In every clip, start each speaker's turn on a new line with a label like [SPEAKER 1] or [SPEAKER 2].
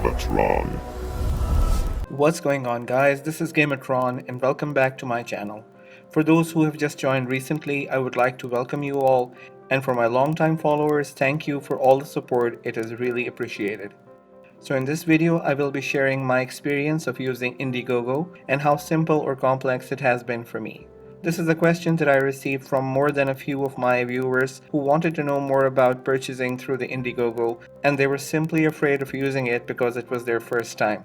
[SPEAKER 1] GameAtRoN.
[SPEAKER 2] What's going on, guys? This is GameAtRoN and welcome back to my channel. For those who have just joined recently, I would like to welcome you all, and for my longtime followers, thank you for all the support. It is really appreciated. So in this video, I will be sharing my experience of using Indiegogo and how simple or complex it has been for me. This is a question that I received from more than a few of my viewers who wanted to know more about purchasing through the Indiegogo, and they were simply afraid of using it because it was their first time.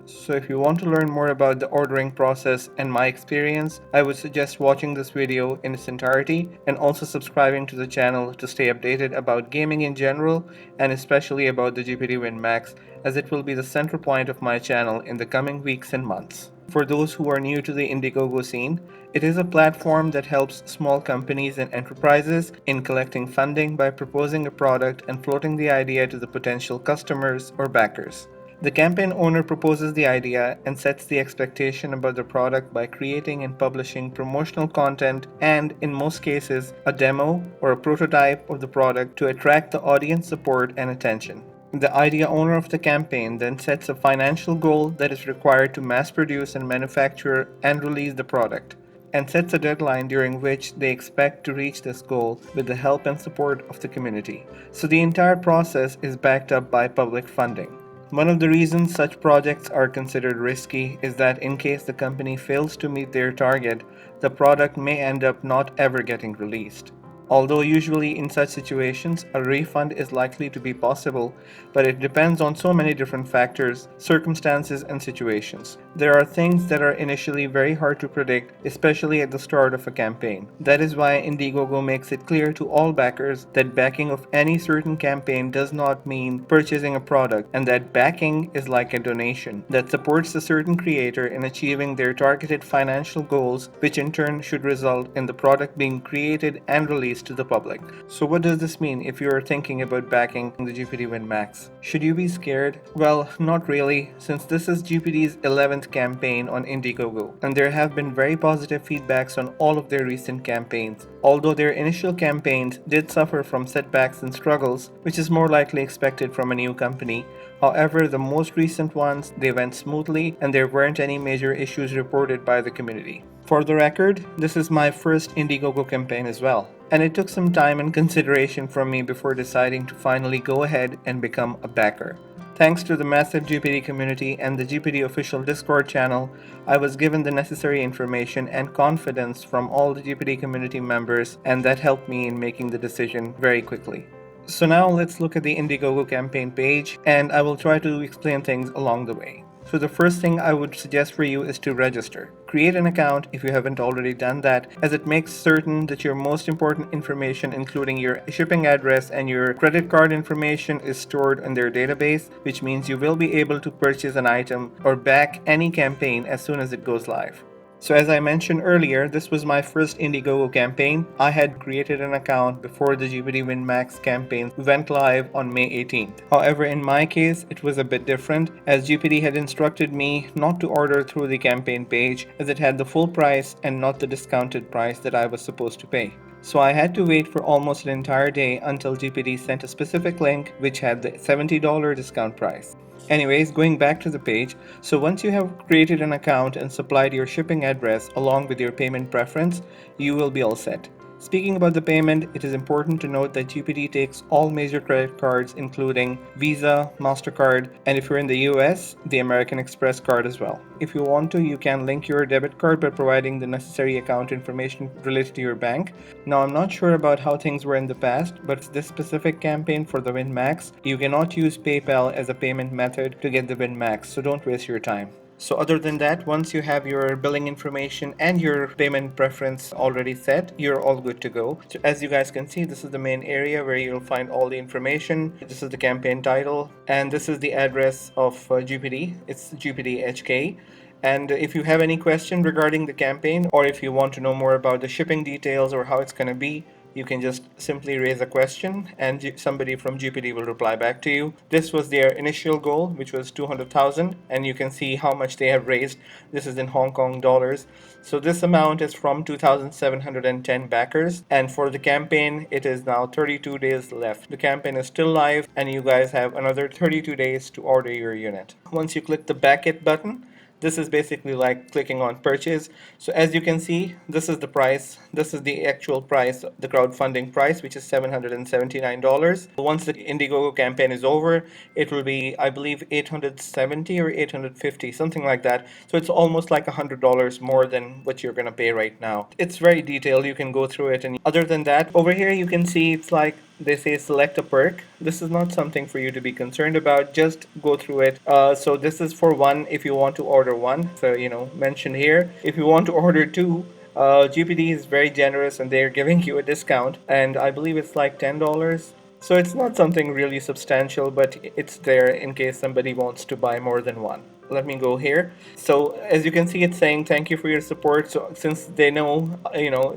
[SPEAKER 2] So if you want to learn more about the ordering process and my experience, I would suggest watching this video in its entirety and also subscribing to the channel to stay updated about gaming in general and especially about the GPD WIN MAX, as it will be the center point of my channel in the coming weeks and months. For those who are new to the Indiegogo scene, it is a platform that helps small companies and enterprises in collecting funding by proposing a product and floating the idea to the potential customers or backers. The campaign owner proposes the idea and sets the expectation about the product by creating and publishing promotional content and, in most cases, a demo or a prototype of the product to attract the audience support and attention. The idea owner of the campaign then sets a financial goal that is required to mass produce and manufacture and release the product, and sets a deadline during which they expect to reach this goal with the help and support of the community. So the entire process is backed up by public funding. One of the reasons such projects are considered risky is that in case the company fails to meet their target, the product may end up not ever getting released. Although usually in such situations, a refund is likely to be possible, but it depends on so many different factors, circumstances, and situations. There are things that are initially very hard to predict, especially at the start of a campaign. That is why Indiegogo makes it clear to all backers that backing of any certain campaign does not mean purchasing a product, and that backing is like a donation that supports a certain creator in achieving their targeted financial goals, which in turn should result in the product being created and released to the public. So what does this mean if you are thinking about backing the GPD WIN MAX? Should you be scared? Well, not really, since this is GPD's 11th campaign on Indiegogo, and there have been very positive feedbacks on all of their recent campaigns. Although their initial campaigns did suffer from setbacks and struggles, which is more likely expected from a new company, however, the most recent ones, they went smoothly and there weren't any major issues reported by the community. For the record, this is my first Indiegogo campaign as well, and it took some time and consideration from me before deciding to finally go ahead and become a backer. Thanks to the massive GPD community and the GPD official Discord channel, I was given the necessary information and confidence from all the GPD community members, and that helped me in making the decision very quickly. So now let's look at the Indiegogo campaign page, and I will try to explain things along the way. So the first thing I would suggest for you is to register. Create an account if you haven't already done that, as it makes certain that your most important information, including your shipping address and your credit card information, is stored in their database, which means you will be able to purchase an item or back any campaign as soon as it goes live. So as I mentioned earlier, this was my first Indiegogo campaign. I had created an account before the GPD WIN MAX campaign went live on May 18th. However, in my case, it was a bit different, as GPD had instructed me not to order through the campaign page, as it had the full price and not the discounted price that I was supposed to pay. So I had to wait for almost an entire day until GPD sent a specific link which had the $70 discount price. Anyways, going back to the page, so once you have created an account and supplied your shipping address along with your payment preference, you will be all set. Speaking about the payment, it is important to note that GPD takes all major credit cards including Visa, MasterCard, and if you're in the US, the American Express card as well. If you want to, you can link your debit card by providing the necessary account information related to your bank. Now, I'm not sure about how things were in the past, but for this specific campaign for the WIN MAX, you cannot use PayPal as a payment method to get the WIN MAX, so don't waste your time. So other than that, once you have your billing information and your payment preference already set, you're all good to go. So as you guys can see, this is the main area where you'll find all the information. This is the campaign title, and this is the address of GPD. It's GPD HK. And if you have any question regarding the campaign, or if you want to know more about the shipping details or how it's going to be, You can just simply raise a question and somebody from GPD will reply back to you. This was their initial goal, which was 200,000, and you can see how much they have raised. This is in Hong Kong dollars. So this amount is from 2,710 backers, and for the campaign it is now 32 days left. The campaign is still live and you guys have another 32 days to order your unit. Once you click the back it button, this is basically like clicking on purchase. So as you can see, this is the price. This is the actual price, the crowdfunding price, which is $779. Once the Indiegogo campaign is over, it will be, I believe, 870 or 850, something like that. So it's almost like $100 more than what you're gonna pay right now. It's very detailed. You can go through it. And other than that, over here you can see it's like they say select a perk. This is not something for you to be concerned about. Just go through it. So this is for one if you want to order one. So mention here. If you want to order two, GPD is very generous and they're giving you a discount, and I believe it's like $10. So it's not something really substantial, but it's there in case somebody wants to buy more than one. Let me go here. So as you can see, it's saying thank you for your support. So since they know,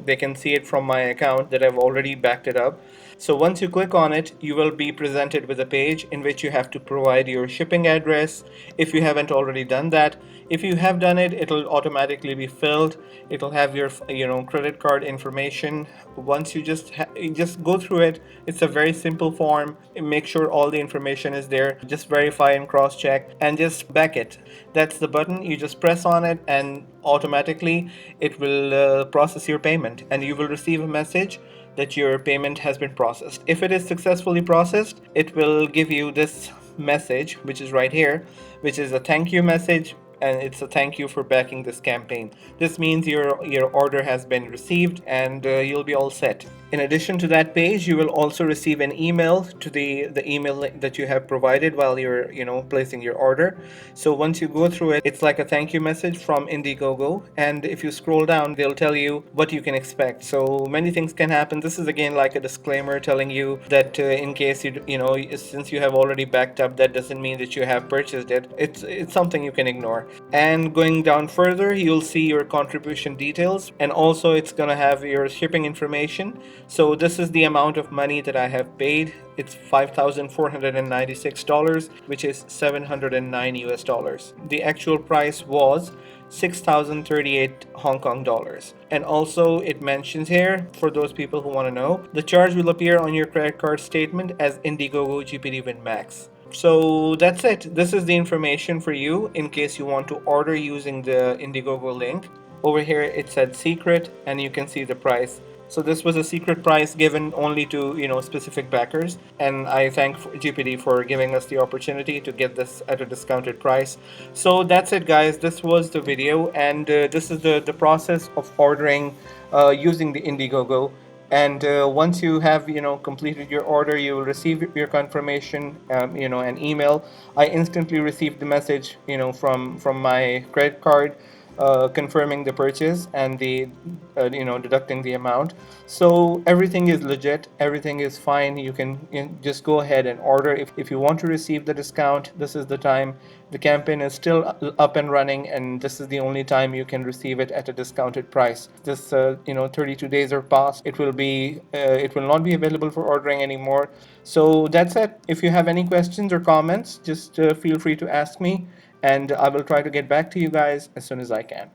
[SPEAKER 2] they can see it from my account that I've already backed it up. So once you click on it, you will be presented with a page in which you have to provide your shipping address if you haven't already done that. If you have done it, it'll automatically be filled. It'll have your credit card information. Once you just go through it, it's a very simple form. Make sure all the information is there. Just verify and cross check and just back it. That's the button. You just press on it and automatically it will process your payment, and you will receive a message that your payment has been processed. If it is successfully processed, it will give you this message, which is right here, which is a thank you message, and it's a thank you for backing this campaign. This means your order has been received, and you'll be all set. In addition to that page, you will also receive an email to the email link that you have provided while you're placing your order. So once you go through it, it's like a thank you message from Indiegogo, and if you scroll down, they'll tell you what you can expect. So many things can happen. This is again like a disclaimer telling you that in case since you have already backed up, that doesn't mean that you have purchased it. It's something you can ignore. And going down further, you'll see your contribution details, and also it's gonna have your shipping information. So this is the amount of money that I have paid. It's $5,496, which is $709 US. The actual price was 6,038 Hong Kong dollars. And also it mentions here, for those people who want to know, the charge will appear on your credit card statement as Indiegogo GPD WIN MAX. So that's it. This is the information for you in case you want to order using the Indiegogo link. Over here it said secret, and you can see the price. So this was a secret price given only to specific backers, and I thank GPD for giving us the opportunity to get this at a discounted price. So that's it, guys. This was the video, and this is the process of ordering using the Indiegogo. And once you have completed your order, you will receive your confirmation, an email. I instantly received the message from my credit card confirming the purchase and the deducting the amount. So everything is legit, everything is fine. You can just go ahead and order. If you want to receive the discount, this is the time. The campaign is still up and running, and this is the only time you can receive it at a discounted price. This 32 days are past. It will not be available for ordering anymore. So that's it. If you have any questions or comments, just feel free to ask me, and I will try to get back to you guys as soon as I can.